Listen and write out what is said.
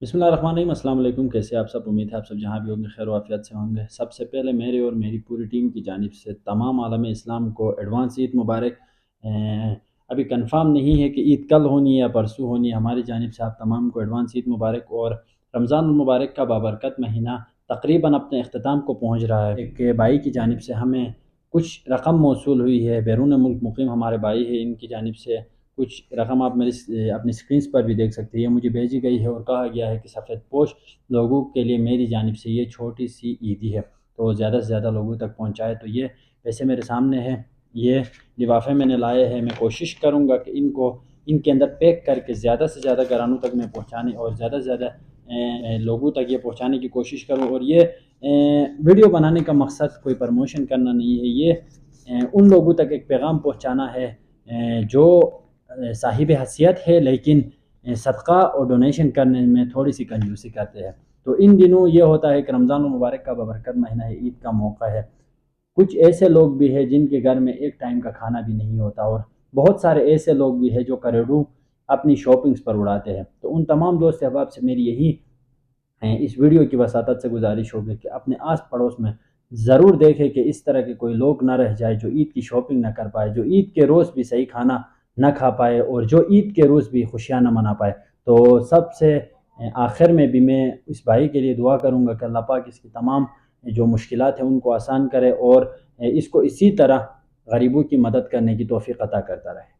बिस्मिल्लाहिर्रहमानिर्रहीम। अस्सलाम वालेकुम। कैसे आप सब? उम्मीद है आप सब जहाँ भी होंगे खैर वाफियत से होंगे। सबसे पहले मेरे और मेरी पूरी टीम की जानिब से तमाम आलम इस्लाम को एडवांस ईद मुबारक। अभी कंफर्म नहीं है कि ईद कल होनी है या परसों होनी है। हमारी जानिब से आप तमाम को एडवांस ईद मुबारक। और रमज़ान मुबारक का बाबरकत महीना तकरीबन अपने अख्ताम को पहुँच रहा है। एक भाई की जानिब से हमें कुछ रकम मौसूल हुई है, बैरून मुल्क मुकीम हमारे भाई है, इनकी जानिब से कुछ रकम आप मेरी अपनी स्क्रीन पर भी देख सकते हैं। ये मुझे भेजी गई है और कहा गया है कि सफ़ेद पोश लोगों के लिए मेरी जानिब से ये छोटी सी ईदी है, तो ज़्यादा से ज़्यादा लोगों तक पहुँचाए। तो ये पैसे मेरे सामने हैं, ये लिफाफे मैंने लाए हैं। मैं कोशिश करूँगा कि इनको इनके अंदर पैक करके ज़्यादा से ज़्यादा घरानों तक मैं पहुँचाने और ज़्यादा से ज़्यादा लोगों तक ये पहुँचाने की कोशिश करूँ। और ये वीडियो बनाने का मकसद कोई प्रमोशन करना नहीं है, ये उन लोगों तक एक पैगाम पहुँचाना है जो साहिब हैसियत है लेकिन सदका और डोनेशन करने में थोड़ी सी कंजूसी करते हैं। तो इन दिनों ये होता है कि रमज़ान मुबारक का बबरकत महीना है, ईद का मौका है। कुछ ऐसे लोग भी हैं जिनके घर में एक टाइम का खाना भी नहीं होता, और बहुत सारे ऐसे लोग भी हैं जो करोड़ों अपनी शॉपिंग्स पर उड़ाते हैं। तो उन तमाम दोस्त अहबाब से मेरी यही इस वीडियो की वसातत से गुजारिश होगी कि अपने आस पड़ोस में ज़रूर देखें कि इस तरह के कोई लोग ना रह जाए जो ईद की शॉपिंग ना कर पाए, जो ईद के रोज़ भी सही खाना ना खा पाए और जो ईद के रोज़ भी खुशियाँ ना मना पाए। तो सबसे आखिर में भी मैं इस भाई के लिए दुआ करूँगा कि अल्लाह पाक इसकी तमाम जो मुश्किलात हैं उनको आसान करे और इसको इसी तरह गरीबों की मदद करने की तौफीक अता करता रहे।